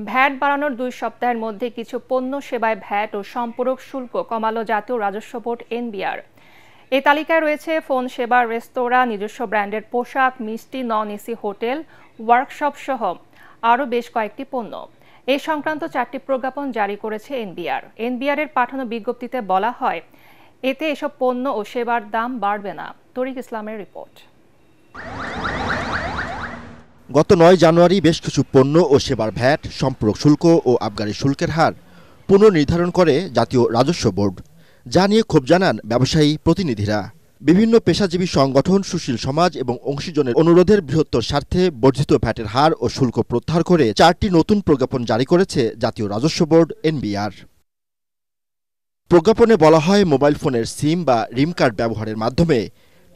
VAT বাড়ানোর 2 সপ্তাহের মধ্যে কিছু পণ্য সেবায় ভ্যাট ও সম্পূরক শুল্ক কমালো জাতীয় রাজস্ব বোর্ড এনবিআর। এই তালিকায় রয়েছে ফোন সেবা, রেস্তোরাঁ, নিজস্ব ব্র্যান্ডের পোশাক, মিষ্টি, নন এসি হোটেল, ওয়ার্কশপ সহ আরও বেশ কয়েকটি পণ্য। এই সংক্রান্ত 4টি প্রজ্ঞাপন জারি করেছে এনবিআর। এনবিআর-এর পাঠানো বিজ্ঞপ্তিতে বলা হয়, এতে এসব পণ্য ও সেবার দাম বাড়বে না। তরিক ইসলামের রিপোর্ট। গত 9 জানুয়ারি বেশ কিছু পণ্য ও সেবার ভ্যাট, সম্পূরক শুল্ক ও আবগারি শুল্কের হার পুনর্নির্ধারণ করে জাতীয় রাজস্ব বোর্ড, যা নিয়ে ক্ষোভ জানান ব্যবসায়ী প্রতিনিধিরা। বিভিন্ন পেশাজীবী সংগঠন, সুশীল সমাজ এবং অংশীজনের অনুরোধের বৃহত্তর স্বার্থে বর্ধিত ভ্যাটের হার ও শুল্ক প্রত্যাহার করে 4টি নতুন প্রজ্ঞাপন জারি করেছে জাতীয় রাজস্ব বোর্ড এনবিআর। প্রজ্ঞাপনে বলা হয়, মোবাইল ফোনের সিম বা রিম কার্ড ব্যবহারের মাধ্যমে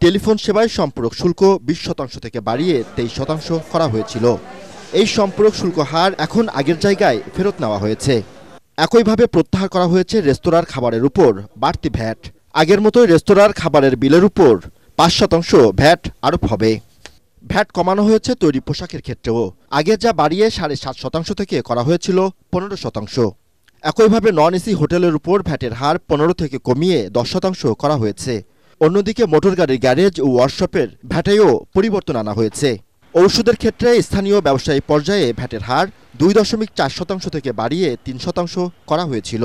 টেলিফোন সেবায় সম্পূরক শুল্ক 20% থেকে বাড়িয়ে 23% করা হয়েছিল। এই সম্পূরক শুল্ক হার এখন আগের জায়গায় ফেরত নেওয়া হয়েছে। একইভাবে প্রত্যাহার করা হয়েছে রেস্তোরাঁর খাবারের উপর বাড়তি ভ্যাট। আগের মতোই রেস্তোরাঁর খাবারের বিলের উপর 5% ভ্যাট আরোপ হবে। ভ্যাট কমানো হয়েছে তৈরি পোশাকের ক্ষেত্রেও। আগে যা বাড়িয়ে 7.5% থেকে করা হয়েছিল 15%। একইভাবে নন এসি হোটেলের উপর ভ্যাটের হার 15 থেকে কমিয়ে 10% করা হয়েছে। অন্যদিকে মোটর গাড়ির গ্যারেজ ও ওয়ার্কশপের ভ্যাটেও পরিবর্তন আনা হয়েছে। ঔষধের ক্ষেত্রে স্থানীয় ব্যবসায়ী পর্যায়ে ভ্যাটের হার 2.4% থেকে বাড়িয়ে 3% করা হয়েছিল।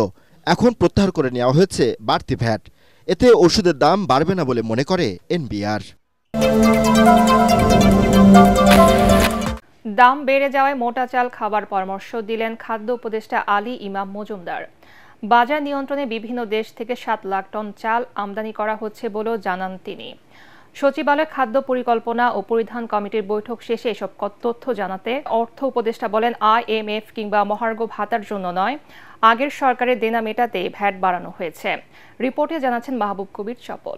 এখন প্রত্যাহার করে নেওয়া হয়েছে বাড়তি ভ্যাট। এতে ওষুধের দাম বাড়বে না বলে মনে করে এনবিআর। দাম বেড়ে যাওয়ায় মোটা চাল খাবার পরামর্শ দিলেন খাদ্য উপদেষ্টা আলী ইমাম মজুমদার। বাজার নিয়ন্ত্রণে বিভিন্ন দেশ থেকে 7 লাখ টন চাল আমদানি করা হচ্ছে বলেও জানান তিনি। সচিবালয় খাদ্য পরিকল্পনা ও পরিধান কমিটির বৈঠক শেষে এসব তথ্য জানাতে অর্থ উপদেষ্টা বলেন, IMF কিংবা মহার্ঘ ভাতার জন্য নয়, আগের সরকারের দেনা মেটাতে ভ্যাট বাড়ানো হয়েছে। রিপোর্টে জানাচ্ছেন মাহবুব কবির চপল।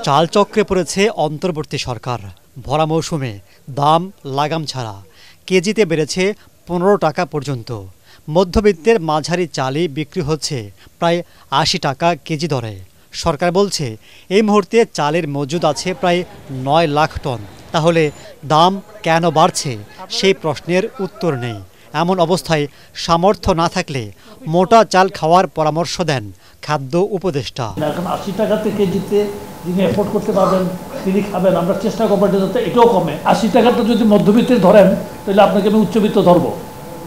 চাল চক্রে পড়েছে অন্তর্বর্তী সরকার। ভরা মৌসুমে দাম লাগাম ছাড়া কেজিতে বেড়েছে 15 টাকা পর্যন্ত। মধ্যবিত্তের মাঝারি চালই বিক্রি হচ্ছে প্রায় 80 টাকা কেজি দরে। সরকার বলছে, এই মুহূর্তে চালের মজুদ আছে প্রায় 9 লাখ টন। তাহলে দাম কেন বাড়ছে সেই প্রশ্নের উত্তর নেই। এমন অবস্থায় সামর্থ্য না থাকলে মোটা চাল খাওয়ার পরামর্শ দেন খাদ্য উপদেষ্টা। এখন 80 টাকাতে কেজিতে যিনি এফোর্ড করতে পারবেন তিনি খাবেন। আমরা চেষ্টা করবো যাতে এটাও কমে। 80 টাকাটা যদি মধ্যবিত্তের ধরেন তাহলে আপনাকে আমি উচ্চবিত্ত ধরবো।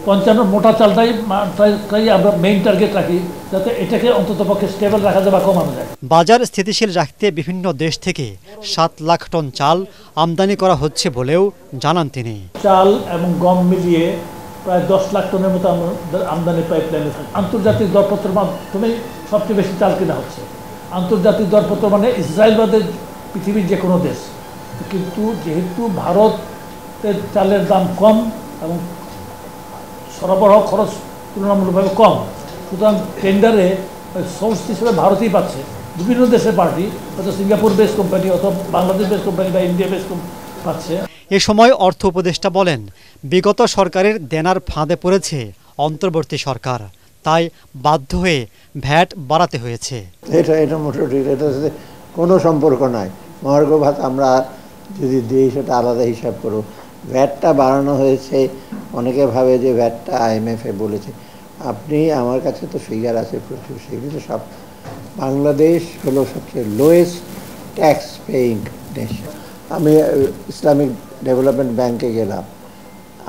55 মোটা চালটাই আমরা মেইন টার্গেট রাখি, যাতে এটাকে অন্ততপক্ষে স্টেবল রাখা যায় বা কমানো যায়। বাজার স্থিতিশীল রাখতে বিভিন্ন দেশ থেকে 7 লাখ টন চাল আমদানি করা হচ্ছে বলেও জানান তিনি। চাল এবং গম মিলিয়ে প্রায় 10 লাখ টনের মতো আমদানি পাইপলাইনে থাকে। আন্তর্জাতিক দরপত্রের মাধ্যমে সবচেয়ে বেশি চাল কেনা হচ্ছে। আন্তর্জাতিক দরপত্র মানে ইসরায়েল বাদে পৃথিবীর যে কোনো দেশ। কিন্তু যেহেতু ভারতের চালের দাম কম এবং সরবরাহ খরচ তুলনামূলকভাবে কম, সুতরাং টেন্ডারে সোর্স হিসেবে ভারতই পাচ্ছে। বিভিন্ন দেশের পার্টি, হয়তো সিঙ্গাপুর বেস কোম্পানি অথবা বাংলাদেশ বেস কোম্পানি বা ইন্ডিয়া বেস পাচ্ছে। এ সময় অর্থ উপদেষ্টা বলেন, বিগত সরকারের দেনার ফাঁদে পড়েছে অন্তর্বর্তী সরকার, তাই বাধ্য হয়ে ভ্যাট বাড়াতে হয়েছে। এটা মোটামুটি এটার সাথে কোনো সম্পর্ক নাই। মহার্ঘ ভাতা আমরা যদি দিই সেটা আলাদা হিসাব করব। ভ্যাটটা বাড়ানো হয়েছে, অনেকে ভাবে যে ভ্যাটটা IMF বলেছে। আপনি আমার কাছে তো ফিগার আছে প্রচুর, সেগুলো সব বাংলাদেশ হলো সবচেয়ে লোয়েস্ট ট্যাক্স পেইং দেশ। আমি ইসলামিক ডেভেলপমেন্ট ব্যাংকে গেলাম,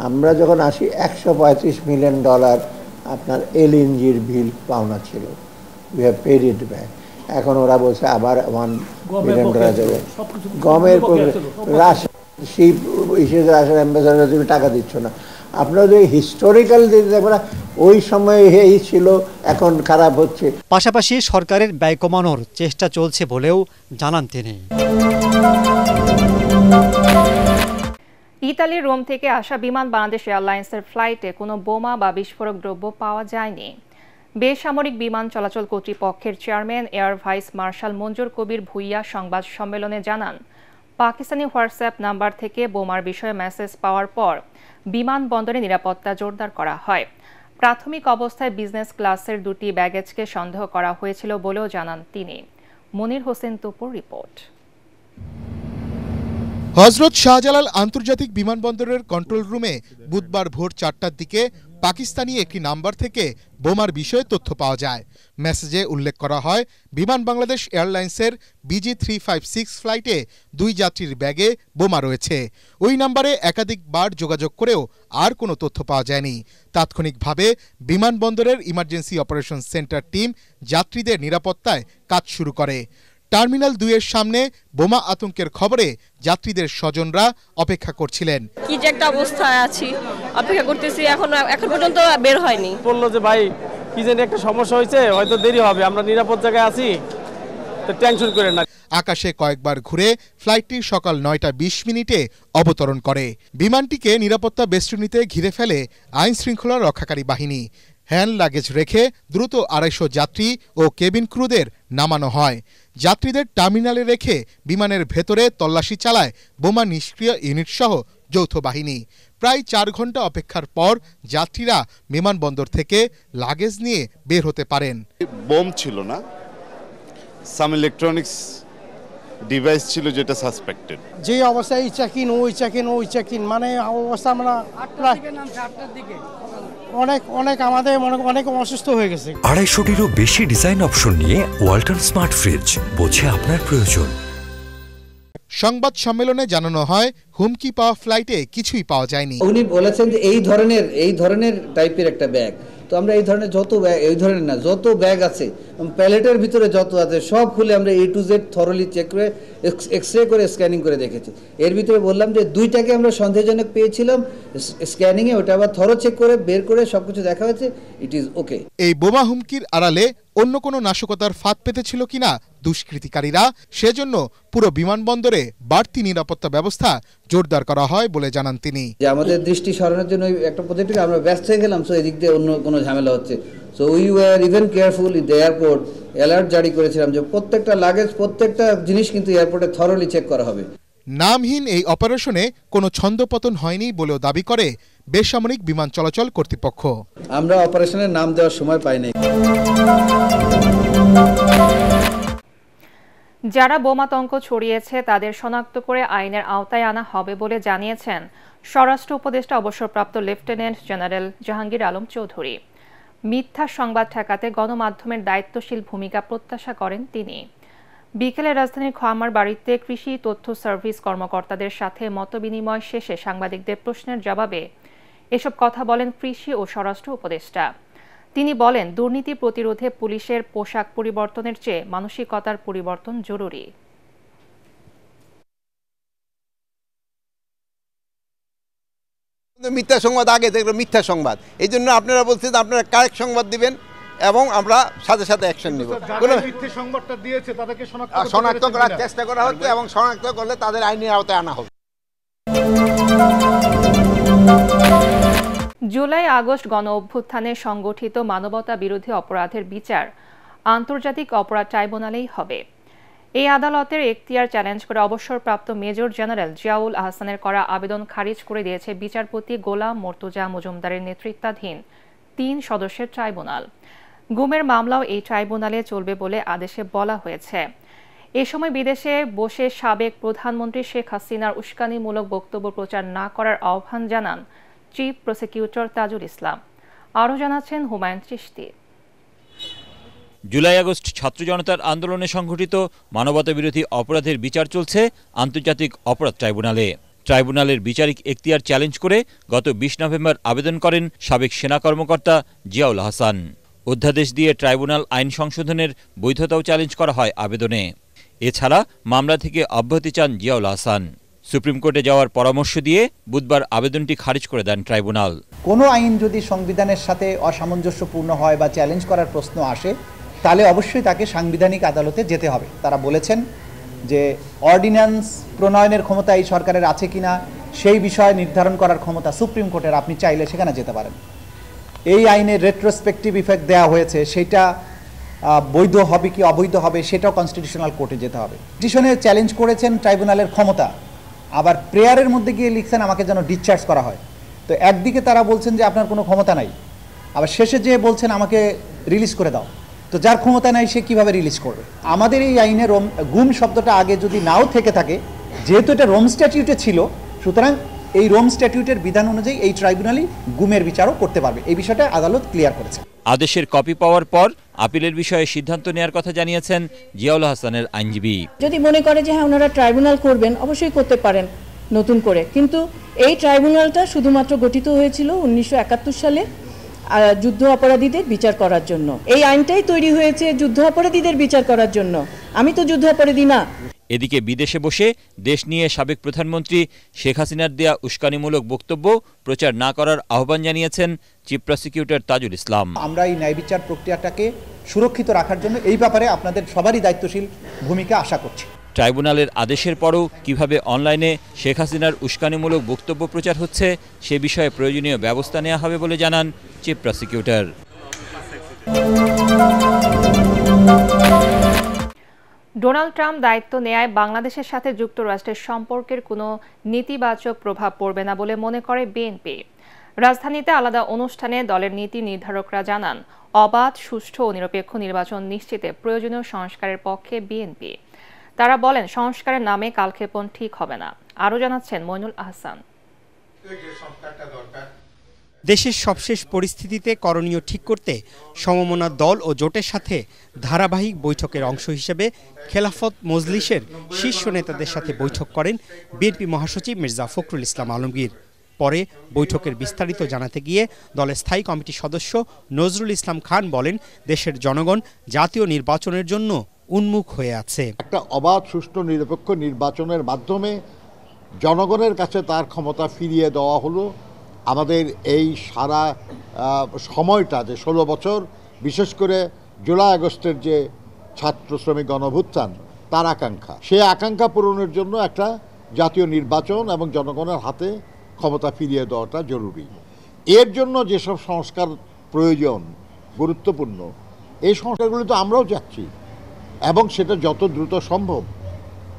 আমরা যখন আসি $135 মিলিয়ন আপনার LNGর বিল পাওনা ছিল। We have paid it back. এখন ওরা বলছে আবার $1 মিলিয়ন দেবে। গমের রাশিয়ার অ্যাম্বাসাডার তুমি টাকা দিচ্ছ না। আপনারা যদি হিস্টোরিক্যাল দেখবেন ওই সময় এই ছিল, এখন খারাপ হচ্ছে। পাশাপাশি সরকারের ব্যয় কমানোর চেষ্টা চলছে বলেও জানান তিনি। ইতালির রোম থেকে আসা বিমান বাংলাদেশ এয়ারলাইন্সের ফ্লাইটে কোনো বোমা বা বিস্ফোরক দ্রব্য পাওয়া যায়নি। বেসামরিক বিমান চলাচল কর্তৃপক্ষের চেয়ারম্যান এয়ার ভাইস মার্শাল মঞ্জুর কবির ভুইয়া সংবাদ সম্মেলনে জানান, পাকিস্তানি হোয়াটসঅ্যাপ নাম্বার থেকে বোমার বিষয়ে মেসেজ পাওয়ার পর বিমানবন্দরে নিরাপত্তা জোরদার করা হয়। প্রাথমিক অবস্থায় বিজনেস ক্লাসের 2টি ব্যাগেজকে সন্দেহ করা হয়েছিল বলেও জানান তিনি। মনির হোসেন তুপুর রিপোর্ট। হযরত শাহজালাল আন্তর্জাতিক বিমানবন্দরের কন্ট্রোল রুমে বুধবার ভোর 4টার দিকে পাকিস্তানি একটি নাম্বার থেকে বোমার বিষয়ে তথ্য পাওয়া যায়। মেসেজে উল্লেখ করা হয়, বিমান বাংলাদেশ এয়ারলাইন্সের BG356 ফ্লাইটে 2 যাত্রীর ব্যাগে বোমা রয়েছে। ওই নাম্বারে একাধিকবার যোগাযোগ করেও আর কোনো তথ্য পাওয়া যায়নি। তাৎক্ষণিকভাবে বিমানবন্দরের ইমার্জেন্সি অপারেশন সেন্টার টিম যাত্রীদের নিরাপত্তায় কাজ শুরু করে। টার্মিনাল 2-এর সামনে বোমা আতঙ্কের খবরে যাত্রীদের স্বজনরা অপেক্ষা করছিলেন। কি যে একটা অবস্থায় আছি, অপেক্ষা করতেছি, এখন পর্যন্ত বের হয়নি। বললো যে ভাই কি জানি একটা সমস্যা হয়েছে, হয়তো দেরি হবে, আমরা নিরাপদ জায়গায় আছি, তো টেনশন করেন না। আকাশে কয়েকবার ঘুরে ফ্লাইটটি সকাল 9টা 20 অবতরণ করে। বিমানটিকে নিরাপত্তা বেষ্টনীতে ঘিরে ফেলে আইন শৃঙ্খলা রক্ষাকারী বাহিনী। হ্যান্ড লাগেজ রেখে দ্রুত 250 যাত্রী ও কেবিন ক্রুদের নামানো হয়। যাত্রীদের টার্মিনালে রেখে বিমানের ভেতরে তল্লাশি চালায় বোমা নিষ্ক্রিয় ইউনিট সহ যৌথ বাহিনী। প্রায় 4 ঘন্টা অপেক্ষার পর যাত্রীরা বিমানবন্দর থেকে লাগেজ নিয়ে বের হতে পারেন। বোম ছিল না, সাম ইলেকট্রনিক্স ডিভাইস ছিল যেটা সাসপেক্টেড। যে অবস্থায় ওই চেক ইন মানে অবস্থা আমরা অনেক অসুস্থ হয়ে গেছে। 250-টিরও বেশি ডিজাইন অপশন নিয়ে ওয়ালটন স্মার্ট ফ্রিজ, বোঝে আপনার প্রয়োজন। সংবাদ সম্মেলনে জানানো হয়, হুমকি পাওয়া ফ্লাইটে কিছুই পাওয়া যায়নি। উনি বলেছেন যে এই ধরনের টাইপের একটা ব্যাগ, তো আমরা এই ধরনের যত ব্যাগ আছে প্যালেটের ভিতরে যত আছে সব খুলে আমরা A to Z thoroughly check করে এক্সরে করে স্ক্যানিং করে দেখেছি। এর ভিতরে বললাম যে 2টাকে আমরা সন্দেহজনক পেয়েছিলাম, স্ক্যানিংয়ে ওটা আবার থরো চেক করে বের করে সবকিছু দেখা হয়েছে, ইট ইজ ওকে। এই বোমা হুমকির আড়ালে অন্য কোনো নাশকতার ফাঁদ পেতেছিল কিনা দুষ্কৃতিকারীরা, সেজন্য পুরো বিমানবন্দরে বাড়তি নিরাপত্তা ব্যবস্থা জোরদার করা হয় বলে জানান তিনি। যে আমাদের দৃষ্টি সরানোর জন্য একটা পদ্ধতিতে আমরা ব্যস্ত হয়ে গেলাম, সো এদিক দিয়ে অন্য কোনো ঝামেলা হচ্ছে। So we were even careful in the airport, alert জারি করেছিলাম যে প্রত্যেকটা লাগেজ প্রত্যেকটা জিনিস কিন্তু এয়ারপোর্টে থরলি চেক করা হবে। নামহীন এই অপারেশনে কোনো ছন্দপতন হয়নি বলেও দাবি করে বেসামরিক বিমান চলাচল কর্তৃপক্ষ। আমরা অপারেশনের নাম দেওয়ার সময় পাই নাই। যারা বোমাতঙ্ক ছড়িয়েছে তাদের শনাক্ত করে আইনের আওতায় আনা হবে বলে জানিয়েছেন স্বরাষ্ট্র উপদেষ্টা অবসরপ্রাপ্ত লেফটেন্যান্ট জেনারেল জাহাঙ্গীর আলম চৌধুরী। মিথ্যা সংবাদ ঠেকাতে গণমাধ্যমের দায়িত্বশীল ভূমিকা প্রত্যাশা করেন তিনি। বিকেলে রাজধানীর খোয়ামার বাড়িতে কৃষি তথ্য সার্ভিস কর্মকর্তাদের সাথে মতবিনিময় শেষে সাংবাদিকদের প্রশ্নের জবাবে এসব কথা বলেন কৃষি ও স্বরাষ্ট্র উপদেষ্টা। তিনি বলেন, দুর্নীতি প্রতিরোধে পুলিশের পোশাক পরিবর্তনের চেয়ে মানসিকতার পরিবর্তন জরুরি। মিথ্যা সংবাদ আগে দেখলো মিথ্যা সংবাদ, এই জন্য আপনারা বলছেন আপনারা কারেক্ট সংবাদ দিবেন এবং আমরা সাথে সাথে অ্যাকশন নিব। সংবাদটা দিয়েছে তাদেরকে শনাক্ত করার চেষ্টা করা হচ্ছে এবং শনাক্ত করলে তাদের আইনের আওতায় আনা হবে। জুলাই আগস্ট গণ অভ্যুত্থানে সংগঠিত মানবতা বিরোধী অপরাধের বিচার আন্তর্জাতিক অপরাধ ট্রাইব্যুনালেই হবে। এই আদালতের এখতিয়ার চ্যালেঞ্জ করে অবসরপ্রাপ্ত মেজর জেনারেল জিয়াউল আহসানের করা আবেদন খারিজ করে দিয়েছে বিচারপতি গোলাম মর্তুজা মজুমদারের নেতৃত্বাধীন 3 সদস্যের ট্রাইব্যুনাল। গুমের মামলাও এই ট্রাইব্যুনালে চলবে বলে আদেশে বলা হয়েছে। এ সময় বিদেশে বসে সাবেক প্রধানমন্ত্রী শেখ হাসিনার উস্কানিমূলক বক্তব্য প্রচার না করার আহ্বান জানান চিফ প্রসিকিউটর তাজুল ইসলাম। আরও জানাচ্ছেন হুমায়ুন চিশতি। জুলাই আগস্ট ছাত্র জনতার আন্দোলনে সংঘটিত মানবতা বিরোধী অপরাধের বিচার চলছে আন্তর্জাতিক অপরাধ ট্রাইব্যুনালে। ট্রাইব্যুনালের বিচারিক এখতিয়ার চ্যালেঞ্জ করে গত 20 নভেম্বর আবেদন করেন সাবেক সেনা কর্মকর্তা জিয়াউল আহসান। অধ্যাদেশ দিয়ে ট্রাইব্যুনাল আইন সংশোধনের বৈধতাও চ্যালেঞ্জ করা হয় আবেদনে। এছাড়া মামলা থেকে অব্যাহতি চান জিয়াউল আহসান। সুপ্রিম কোর্টে যাওয়ার পরামর্শ দিয়ে বুধবার আবেদনটি খারিজ করে দেন ট্রাইব্যুনাল। কোনো আইন যদি সংবিধানের সাথে অসামঞ্জস্যপূর্ণ হয় বা চ্যালেঞ্জ করার প্রশ্ন আসে, তাহলে অবশ্যই তাকে সাংবিধানিক আদালতে যেতে হবে। তারা বলেছেন যে অর্ডিন্যান্স প্রণয়নের ক্ষমতা এই সরকারের আছে কিনা সেই বিষয়ে নির্ধারণ করার ক্ষমতা সুপ্রিম কোর্টের, আপনি চাইলে সেখানে যেতে পারেন। এই আইনের রেট্রোস্পেক্টিভ ইফেক্ট দেওয়া হয়েছে, সেটা বৈধ হবে কি অবৈধ হবে সেটাও কনস্টিটিউশনাল কোর্টে যেতে হবে। পিটিশনে চ্যালেঞ্জ করেছেন ট্রাইব্যুনালের ক্ষমতা, আবার প্রেয়ারের মধ্যে গিয়ে লিখছেন আমাকে যেন ডিসচার্জ করা হয়। তো একদিকে তারা বলছেন যে আপনার কোনো ক্ষমতা নাই, আবার শেষে যেয়ে বলছেন আমাকে রিলিজ করে দাও। তো যার ক্ষমতা নাই সে কিভাবে রিলিজ করবে? আমাদের এই আইনের গুম শব্দটা আগে যদি নাও থেকে থাকে, যেহেতু এটা রোম স্ট্যাটিউটে ছিল, সুতরাং এই রোম স্ট্যাটিউটের বিধান অনুযায়ী এই ট্রাইব্যুনালই গুমের বিচারও করতে পারবে। এই বিষয়টা আদালত ক্লিয়ার করেছে। আদেশের কপি পাওয়ার পর আপিলের বিষয়ে সিদ্ধান্ত নেওয়ার কথা জানিয়েছেন জিয়াউল হাসানের আইনজীবী। যদি মনে করে যে হ্যাঁ ওনারা ট্রাইব্যুনাল করবেন, অবশ্যই করতে পারেন নতুন করে, কিন্তু এই ট্রাইব্যুনালটা শুধুমাত্র গঠিত হয়েছিল 1971 সালে যুদ্ধ অপরাধীদের বিচার করার জন্য। এই আইনটাই তৈরি হয়েছে যুদ্ধ অপরাধীদের বিচার করার জন্য। আমি তো যুদ্ধ অপরাধী না। এদিকে বিদেশে বসে দেশ নিয়ে সাবেক প্রধানমন্ত্রী শেখ হাসিনার দেয়া উস্কানিমূলক বক্তব্য প্রচার না করার আহ্বান জানিয়েছেন চিফ প্রসিকিউটর তাজুল ইসলাম। আমরা এই ন্যায় বিচার প্রক্রিয়াটাকে সুরক্ষিত রাখার জন্য এই ব্যাপারে আপনাদের সবারই দায়িত্বশীল ভূমিকা আশা করছি। ট্রাইব্যুনালের আদেশের পরও কিভাবে অনলাইনে শেখ হাসিনার উস্কানিমূলক বক্তব্য প্রচার হচ্ছে সে বিষয়ে প্রয়োজনীয় ব্যবস্থা নেওয়া হবে বলে জানান চিফ প্রসিকিউটর। ডোনাল্ড ট্রাম্প দায়িত্ব নেয়ায় বাংলাদেশের সাথে যুক্তরাষ্ট্রের সম্পর্কের কোনো নেতিবাচক প্রভাব পড়বে না বলে মনে করে বিএনপি। রাজধানীতে আলাদা অনুষ্ঠানে দলের নীতি নির্ধারকরা জানান, অবাধ, সুষ্ঠু ও নিরপেক্ষ নির্বাচন নিশ্চিতে প্রয়োজনীয় সংস্কারের পক্ষে বিএনপি। তারা বলেন, সংস্কারের নামে কালক্ষেপণ ঠিক হবে না। আরও জানাচ্ছেন মইনুল আহসান। দেশের সবশেষ পরিস্থিতিতে করণীয় ঠিক করতে সমমনা দল ও জোটের সাথে ধারাবাহিক বৈঠকের অংশ হিসেবে খেলাফত মজলিসের শীর্ষ নেতাদের সাথে বৈঠক করেন বিএনপি মহাসচিব মির্জা ফখরুল ইসলাম আলমগীর। পরে বৈঠকের বিস্তারিত জানাতে গিয়ে দলের স্থায়ী কমিটির সদস্য নজরুল ইসলাম খান বলেন, দেশের জনগণ জাতীয় নির্বাচনের জন্য উন্মুখ হয়ে আছে। একটা অবাধ, সুষ্ঠু, নিরপেক্ষ নির্বাচনের মাধ্যমে জনগণের কাছে তার ক্ষমতা ফিরিয়ে দেওয়া হলো। আমাদের এই সারা সময়টা যে 16 বছর, বিশেষ করে জুলাই আগস্টের যে ছাত্র শ্রমিক গণঅভ্যুত্থান, তার আকাঙ্ক্ষা, সেই আকাঙ্ক্ষা পূরণের জন্য একটা জাতীয় নির্বাচন এবং জনগণের হাতে ক্ষমতা ফিরিয়ে দেওয়াটা জরুরি। এর জন্য যেসব সংস্কার প্রয়োজন, গুরুত্বপূর্ণ, এই সংস্কারগুলি তো আমরাও চাচ্ছি এবং সেটা যত দ্রুত সম্ভব।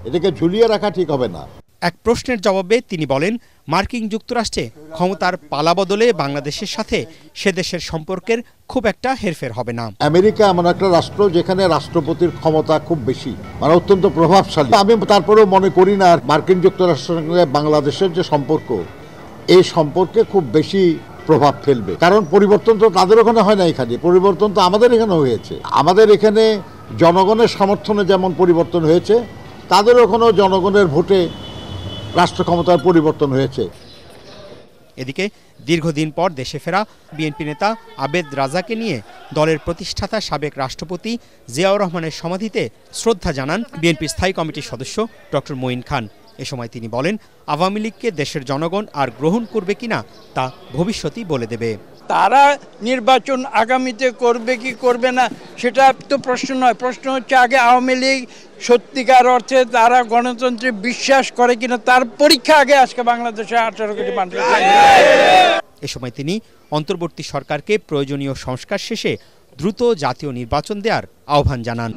এটাকে ঝুলিয়ে রাখা ঠিক হবে না। এক প্রশ্নের জবাবে তিনি বলেন, মার্কিন যুক্তরাষ্ট্রে ক্ষমতার পালাবদলে বাংলাদেশের সাথে সে দেশের সম্পর্কের খুব একটা হেরফের হবে না। আমেরিকা এমন একটা রাষ্ট্র যেখানে রাষ্ট্রপতির ক্ষমতা খুব বেশি, মানে অত্যন্ত প্রভাবশালী। আমি তারপরেও মনে করি না মার্কিন যুক্তরাষ্ট্রের সঙ্গে বাংলাদেশের যে সম্পর্ক, এই সম্পর্কে খুব বেশি প্রভাব ফেলবে। কারণ পরিবর্তন তো তাদের ওখানে হয় না, এখানে পরিবর্তন তো আমাদের এখানে হয়েছে। আমাদের এখানে জনগণের সমর্থনে যেমন পরিবর্তন হয়েছে, তাদের ওখানেও জনগণের ভোটে রাষ্ট্র ক্ষমতার পরিবর্তন হয়েছে। এদিকে দীর্ঘদিন পর দেশে ফেরা বিএনপি নেতা আবেদ রাজাকে নিয়ে দলের প্রতিষ্ঠাতা সাবেক রাষ্ট্রপতি জিয়াউর রহমানের সমাধিতে শ্রদ্ধা জানান বিএনপির স্থায়ী কমিটির সদস্য ডক্টর মঈন খান। এ সময় তিনি বলেন, আওয়ামী লীগকে দেশের জনগণ আর গ্রহণ করবে কিনা তা ভবিষ্যতই বলে দেবে। তারা নির্বাচন আগামীতে করবে কি করবে না সেটা তো প্রশ্ন নয়। প্রশ্ন হচ্ছে আগে আওয়ামী লীগ সত্যিকার অর্থে তারা গণতন্ত্রে বিশ্বাস করে কিনা, তার পরীক্ষা আগে আজকে বাংলাদেশে 18 কোটি মানুষ। এ সময় তিনি অন্তর্বর্তী সরকারকে প্রয়োজনীয় সংস্কার শেষে দ্রুত জাতীয় নির্বাচন দেওয়ার আহ্বান জানান।